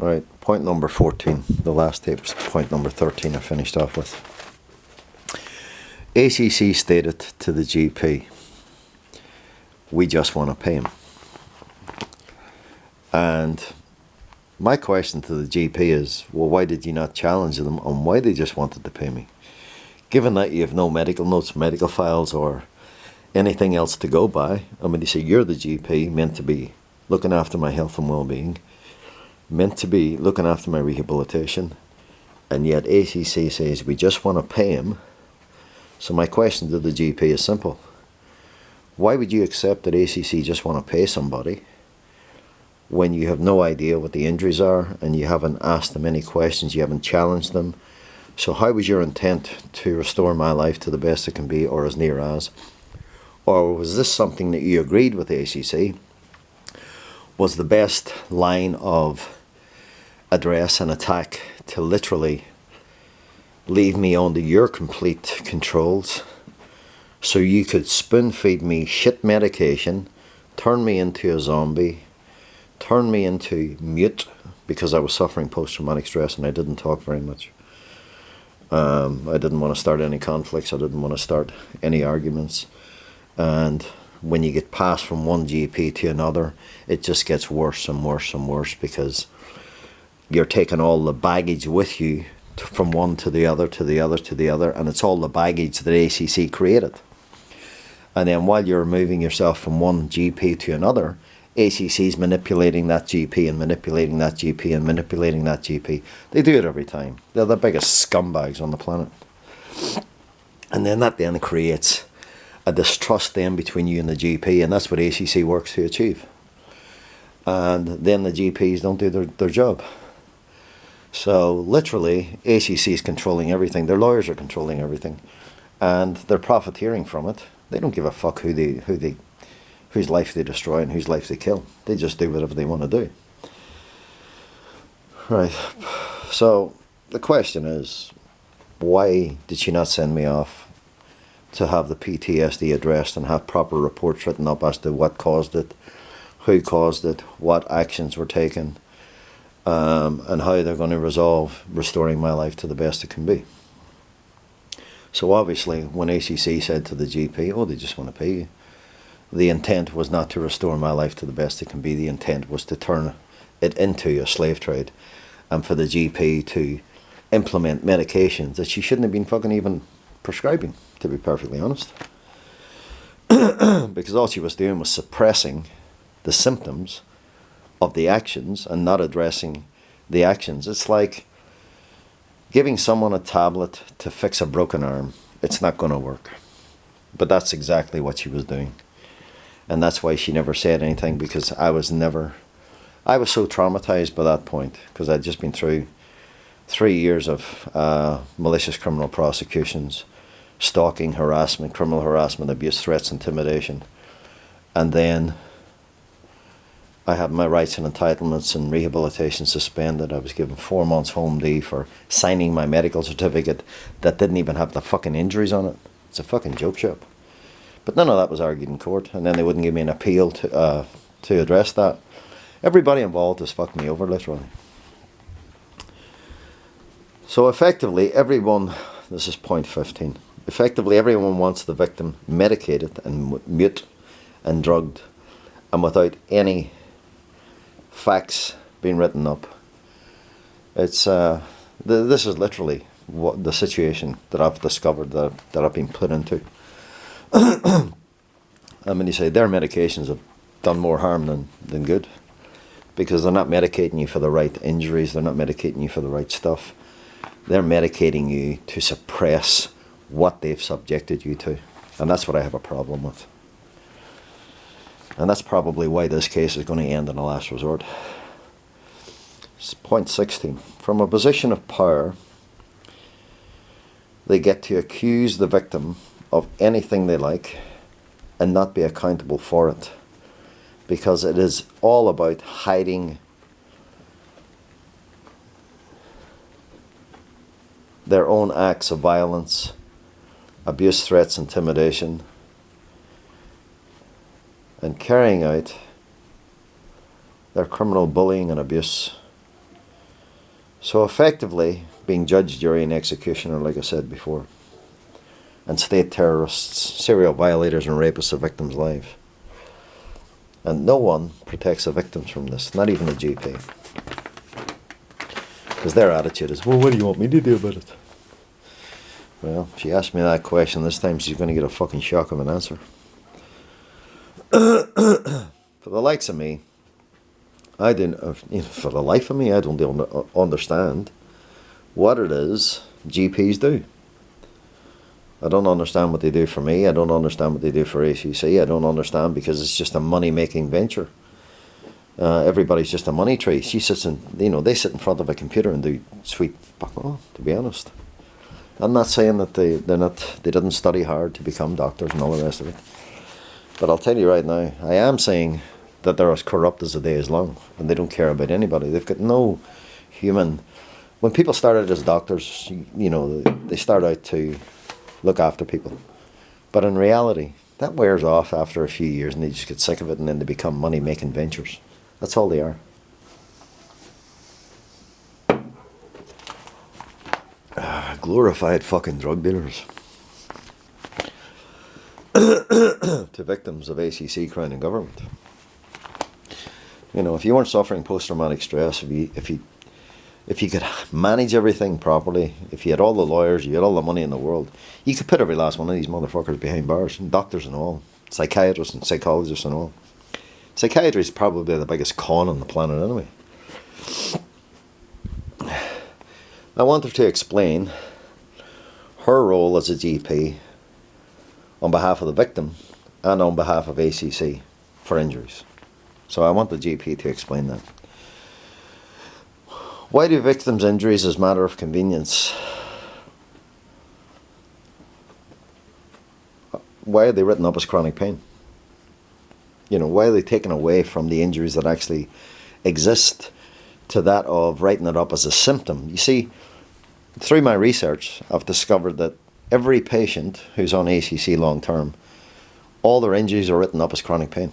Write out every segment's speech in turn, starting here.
Right, point number 14, the last tape was point number 13 I finished off with. ACC stated to the GP, we just want to pay him. And my question to the GP is, well, why did you not challenge them on why they just wanted to pay me? Given that you have no medical notes, medical files, or anything else to go by, I mean, you say you're the GP, meant to be looking after my health and well-being, meant to be looking after my rehabilitation, and yet ACC says we just want to pay him. So my question to the GP is simple. Why would you accept that ACC just want to pay somebody when you have no idea what the injuries are and you haven't asked them any questions, you haven't challenged them? So how was your intent to restore my life to the best it can be, or as near as? Or was this something that you agreed with ACC was the best line of address and attack to literally leave me under your complete controls so you could spoon feed me shit medication, turn me into a zombie, turn me into mute because I was suffering post-traumatic stress and I didn't talk very much. I didn't want to start any conflicts, I didn't want to start any arguments. And when you get passed from one GP to another, it just gets worse and worse and worse because you're taking all the baggage with you from one to the other, to the other, to the other, and it's all the baggage that ACC created. And then while you're moving yourself from one GP to another, ACC's manipulating that GP and manipulating that GP and manipulating that GP. They do it every time. They're the biggest scumbags on the planet. And then that then creates a distrust then between you and the GP, and that's what ACC works to achieve. And then the GPs don't do their job. So literally, ACC is controlling everything. Their lawyers are controlling everything, and they're profiteering from it. They don't give a fuck whose life they destroy and whose life they kill. They just do whatever they want to do. Right. So the question is, why did she not send me off to have the PTSD addressed and have proper reports written up as to what caused it, who caused it, what actions were taken, and how they're going to resolve restoring my life to the best it can be. So obviously, when ACC said to the GP, oh, they just want to pay you, the intent was not to restore my life to the best it can be. The intent was to turn it into a slave trade, and for the GP to implement medications that she shouldn't have been fucking even prescribing, to be perfectly honest. Because all she was doing was suppressing the symptoms of the actions and not addressing the actions. It's like giving someone a tablet to fix a broken arm. It's not going to work. But that's exactly what she was doing. And that's why she never said anything, because I was so traumatized by that point, because I'd just been through 3 years of malicious criminal prosecutions, stalking, harassment, criminal harassment, abuse, threats, intimidation. And then I had my rights and entitlements and rehabilitation suspended. I was given 4 months home leave for signing my medical certificate that didn't even have the fucking injuries on it. It's a fucking joke shop. But none of that was argued in court, and then they wouldn't give me an appeal to address that. Everybody involved has fucked me over, literally. So effectively, everyone, this is point 15, effectively everyone wants the victim medicated and mute and drugged, and without any facts being written up. It's this is literally what the situation that I've discovered that I've been put into. I mean, you say their medications have done more harm than good, because they're not medicating you for the right injuries, they're not medicating you for the right stuff. They're medicating you to suppress what they've subjected you to. And that's what I have a problem with. And that's probably why this case is going to end in a last resort. Point 16. From a position of power, they get to accuse the victim of anything they like and not be accountable for it, because it is all about hiding their own acts of violence, abuse, threats, intimidation, and carrying out their criminal bullying and abuse So effectively, being judge, jury and executioner, like I said before, and state terrorists, serial violators and rapists of victims' lives. And no one protects the victims from this, not even the GP. Because their attitude is, well, what do you want me to do about it? Well, if you ask me that question this time, she's going to get a fucking shock of an answer. For the likes of me, I didn't, for the life of me, I don't understand what it is GPs do. I don't understand what they do for me. I don't understand what they do for ACC. I don't understand because it's just a money-making venture. Everybody's just a money tree. She sits in, they sit in front of a computer and do sweet fuck all, to be honest. I'm not saying that they didn't study hard to become doctors and all the rest of it. But I'll tell you right now, I am saying that they're as corrupt as the day is long and they don't care about anybody. They've got no human... When people started as doctors, they start out to look after people. But in reality, that wears off after a few years and they just get sick of it and then they become money-making ventures. That's all they are. Glorified fucking drug dealers. To victims of ACC Crown Government. If you weren't suffering post-traumatic stress, if you could manage everything properly, if you had all the lawyers, you had all the money in the world, you could put every last one of these motherfuckers behind bars, and doctors and all, psychiatrists and psychologists and all. Psychiatry is probably the biggest con on the planet anyway. I want her to explain her role as a GP on behalf of the victim and on behalf of ACC for injuries. So I want the GP to explain that. Why do victims' injuries as a matter of convenience? Why are they written up as chronic pain? Why are they taken away from the injuries that actually exist to that of writing it up as a symptom? You see, through my research, I've discovered that every patient who's on ACC long term, all their injuries are written up as chronic pain.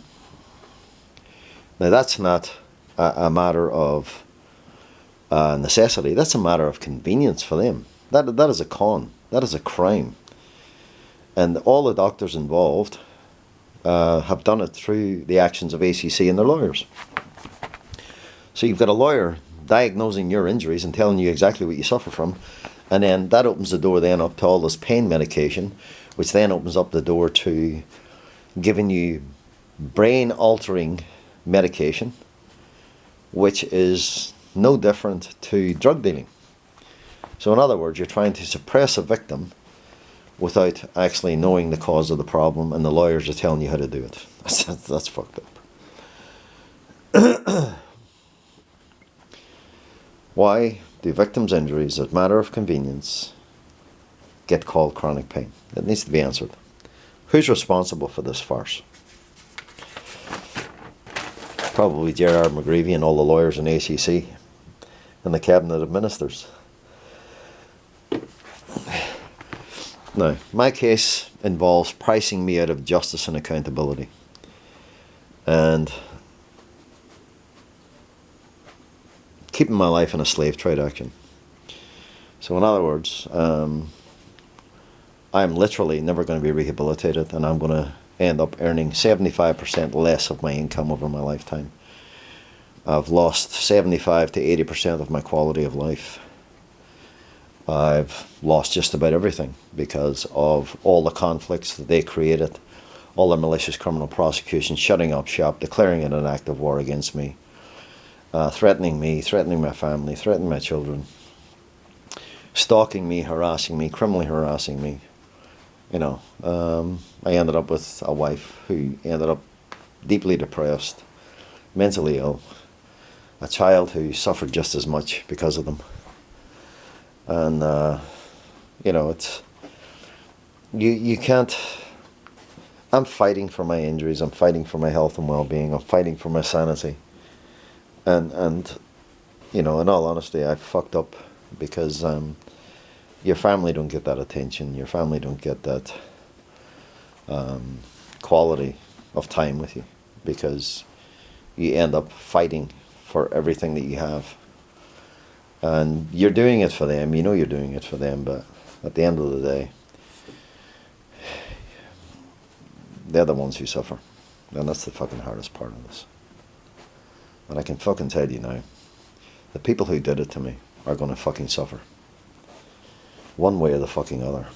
Now that's not a matter of necessity. That's a matter of convenience for them. That is a con. That is a crime. And all the doctors involved have done it through the actions of ACC and their lawyers. So you've got a lawyer diagnosing your injuries and telling you exactly what you suffer from, and then that opens the door then up to all this pain medication, which then opens up the door to giving you brain-altering medication, which is no different to drug dealing. So in other words, you're trying to suppress a victim without actually knowing the cause of the problem, and the lawyers are telling you how to do it. That's fucked up. Why do victims' injuries, as a matter of convenience, get called chronic pain? It needs to be answered. Who's responsible for this farce? Probably Gerard McGreevy and all the lawyers in ACC and the cabinet of ministers. Now, my case involves pricing me out of justice and accountability. And keeping my life in a slave trade action. So in other words, I'm literally never going to be rehabilitated, and I'm going to end up earning 75% less of my income over my lifetime. I've lost 75 to 80% of my quality of life. I've lost just about everything because of all the conflicts that they created, all the malicious criminal prosecution, shutting up shop, declaring it an act of war against me, threatening me, threatening my family, threatening my children, stalking me, harassing me, criminally harassing me. I ended up with a wife who ended up deeply depressed, mentally ill, a child who suffered just as much because of them. And, it's, you can't, I'm fighting for my injuries, I'm fighting for my health and well-being, I'm fighting for my sanity. And in all honesty, I fucked up because your family don't get that attention, your family don't get that quality of time with you because you end up fighting for everything that you have. And you're doing it for them, you know you're doing it for them, but at the end of the day, they're the ones who suffer. And that's the fucking hardest part of this. And I can fucking tell you now, the people who did it to me are going to fucking suffer. One way or the fucking other.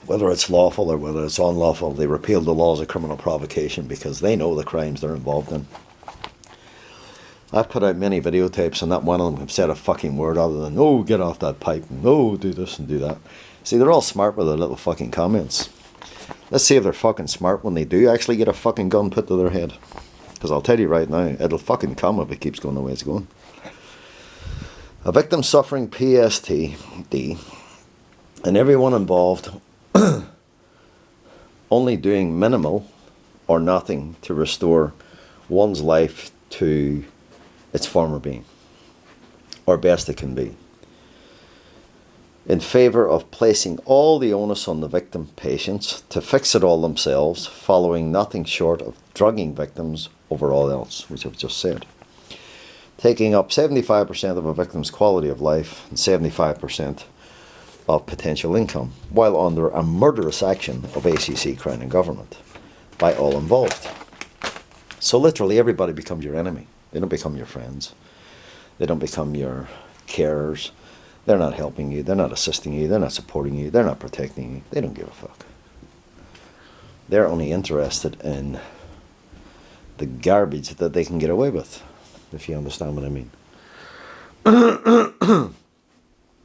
Whether it's lawful or whether it's unlawful, they repealed the laws of criminal provocation because they know the crimes they're involved in. I've put out many videotapes and not one of them have said a fucking word other than, oh, get off that pipe, and oh, do this and do that. See, they're all smart with their little fucking comments. Let's see if they're fucking smart when they do actually get a fucking gun put to their head. Because I'll tell you right now, it'll fucking come if it keeps going the way it's going. A victim suffering PTSD and everyone involved only doing minimal or nothing to restore one's life to its former being, or best it can be, in favour of placing all the onus on the victim patients to fix it all themselves, following nothing short of drugging victims over all else, which I've just said, taking up 75% of a victim's quality of life and 75% of potential income, while under a murderous action of ACC Crown Government by all involved. So literally everybody becomes your enemy. They don't become your friends. They don't become your carers. They're not helping you. They're not assisting you. They're not supporting you. They're not protecting you. They don't give a fuck. They're only interested in the garbage that they can get away with, if you understand what I mean.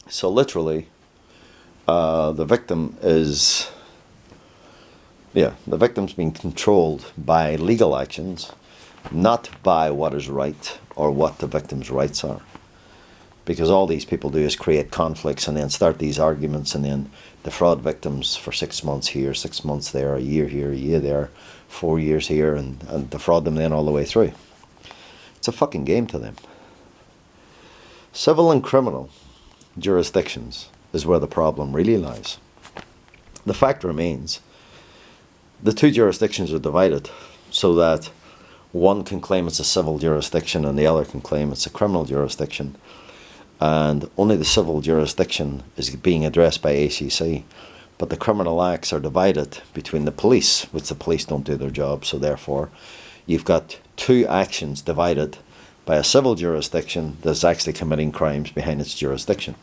So literally, the victim is, the victim's being controlled by legal actions, not by what is right or what the victim's rights are. Because all these people do is create conflicts and then start these arguments and then defraud victims for 6 months here, 6 months there, a year here, a year there, 4 years here, and defraud them then all the way through. It's a fucking game to them. Civil and criminal jurisdictions is where the problem really lies. The fact remains, the two jurisdictions are divided so that one can claim it's a civil jurisdiction and the other can claim it's a criminal jurisdiction. And only the civil jurisdiction is being addressed by ACC. But the criminal acts are divided between the police, which the police don't do their job. So therefore, you've got two actions divided by a civil jurisdiction that's actually committing crimes behind its jurisdiction.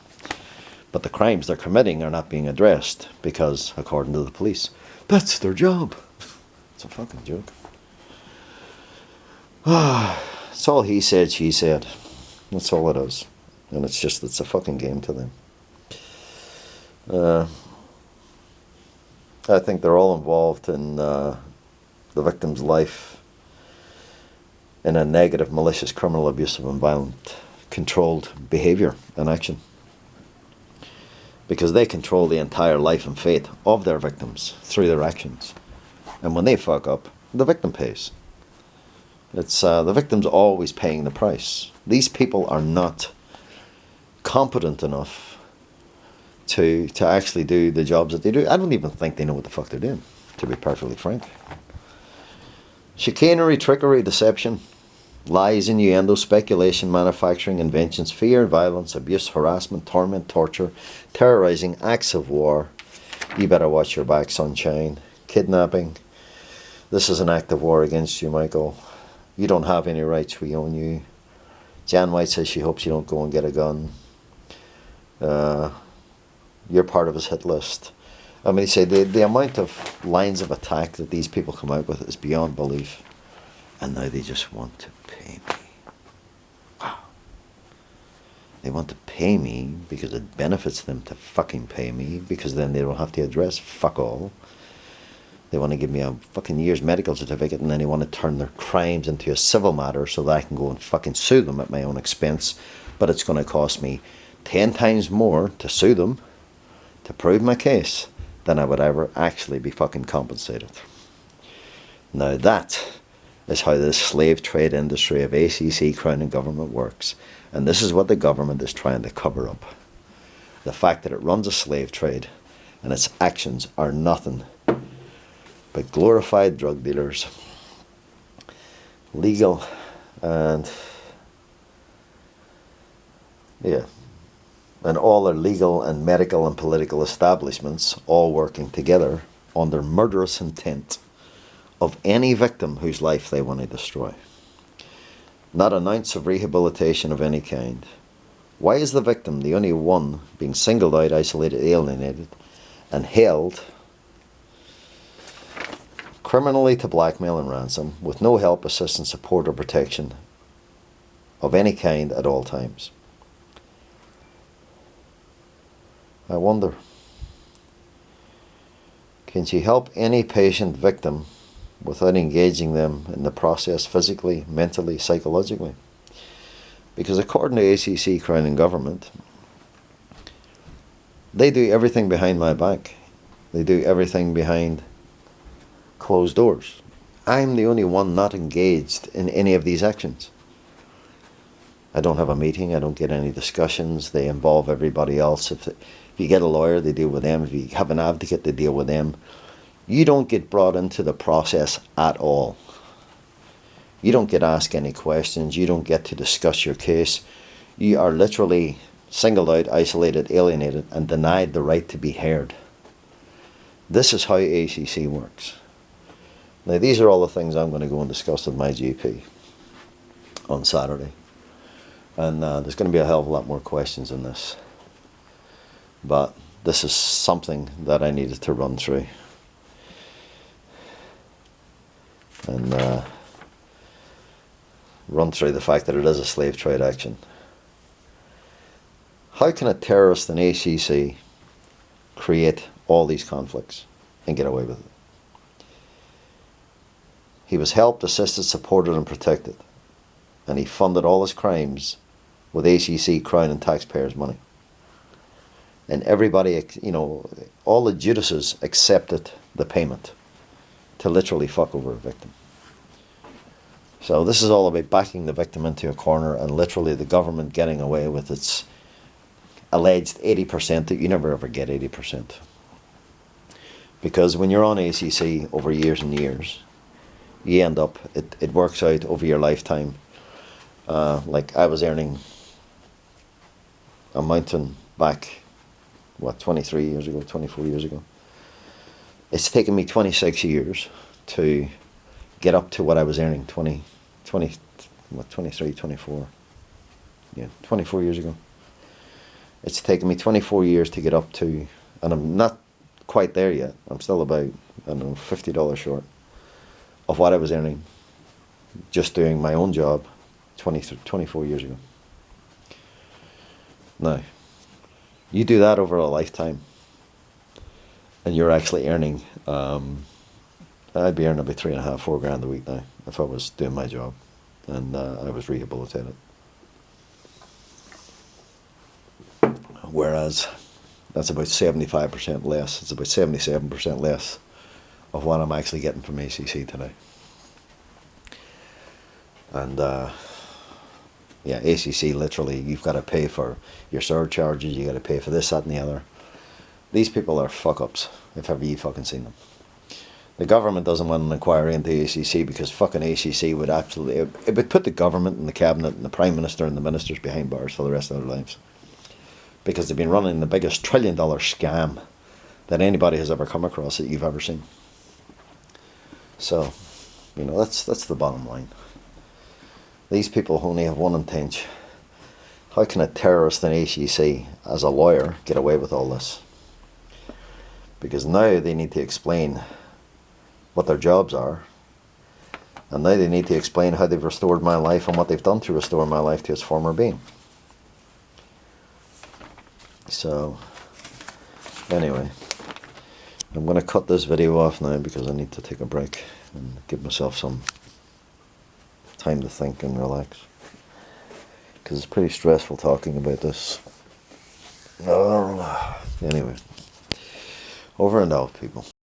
But the crimes they're committing are not being addressed because, according to the police, that's their job. It's a fucking joke. It's all he said, she said. That's all it is. And it's a fucking game to them. I think they're all involved in the victim's life in a negative, malicious, criminal, abusive and violent controlled behaviour and action. Because they control the entire life and fate of their victims through their actions. And when they fuck up, the victim pays. It's the victim's always paying the price. These people are not competent enough to actually do the jobs that they do. I don't even think they know what the fuck they're doing, to be perfectly frank. Chicanery, trickery, deception, lies, innuendo, speculation, manufacturing, inventions, fear, violence, abuse, harassment, torment, torture, terrorizing, acts of war. You better watch your back, sunshine. Kidnapping. This is an act of war against you, Michael. You don't have any rights, we own you. Jan White says she hopes you don't go and get a gun. You're part of his hit list. I mean, they say the amount of lines of attack that these people come out with is beyond belief. And now they just want to pay me. Wow. They want to pay me because it benefits them to fucking pay me, because then they don't have to address fuck all. They want to give me a fucking year's medical certificate, and then they want to turn their crimes into a civil matter so that I can go and fucking sue them at my own expense. But it's going to cost me 10 times more to sue them, to prove my case, than I would ever actually be fucking compensated. Now that is how the slave trade industry of ACC Crown Government works. And this is what the government is trying to cover up. The fact that it runs a slave trade and its actions are nothing but glorified drug dealers, legal and Yeah. And all their legal and medical and political establishments all working together on their murderous intent of any victim whose life they want to destroy. Not an ounce of rehabilitation of any kind. Why is the victim the only one being singled out, isolated, alienated, and held criminally to blackmail and ransom with no help, assistance, support, or protection of any kind at all times? I wonder, can she help any patient victim without engaging them in the process physically, mentally, psychologically? Because according to ACC Crown Government, they do everything behind my back. They do everything behind closed doors. I'm the only one not engaged in any of these actions. I don't have a meeting. I don't get any discussions. They involve everybody else. If you get a lawyer, they deal with them. If you have an advocate, they deal with them. You don't get brought into the process at all. You don't get asked any questions. You don't get to discuss your case. You are literally singled out, isolated, alienated, and denied the right to be heard. This is how ACC works. Now, these are all the things I'm going to go and discuss with my GP on Saturday. And there's going to be a hell of a lot more questions in this. But this is something that I needed to run through. And run through the fact that it is a slave trade action. How can a terrorist in ACC create all these conflicts and get away with it? He was helped, assisted, supported, and protected. And he funded all his crimes with ACC, Crown, and taxpayers' money. And everybody, all the Judases accepted the payment to literally fuck over a victim. So this is all about backing the victim into a corner and literally the government getting away with its alleged 80% that you never ever get 80%. Because when you're on ACC over years and years, you end up, it works out over your lifetime. Like I was earning a mountain back, 23 years ago, 24 years ago. It's taken me 26 years to get up to what I was earning 23, 24. Yeah, 24 years ago. It's taken me 24 years to get up to, and I'm not quite there yet. I'm still about, $50 short of what I was earning just doing my own job 24 years ago. Now, you do that over a lifetime, and you're actually earning, I'd be earning about $3,500, $4 grand a week now if I was doing my job and I was rehabilitated. Whereas that's about 75% less. It's about 77% less of what I'm actually getting from ACC today. And yeah, ACC literally, you've got to pay for your surcharges, you got to pay for this, that, and the other. These people are fuck-ups, if ever you fucking seen them. The government doesn't want an inquiry into ACC because fucking ACC would absolutely, it would put the government and the cabinet and the prime minister and the ministers behind bars for the rest of their lives. Because they've been running the biggest $1 trillion scam that anybody has ever come across that you've ever seen. So, that's the bottom line. These people only have one intent. How can a terrorist in ACC, as a lawyer, get away with all this? Because now they need to explain what their jobs are. And now they need to explain how they've restored my life and what they've done to restore my life to its former being. So, anyway, I'm going to cut this video off now because I need to take a break and give myself some time to think and relax. Because it's pretty stressful talking about this. Anyway, over and out, people.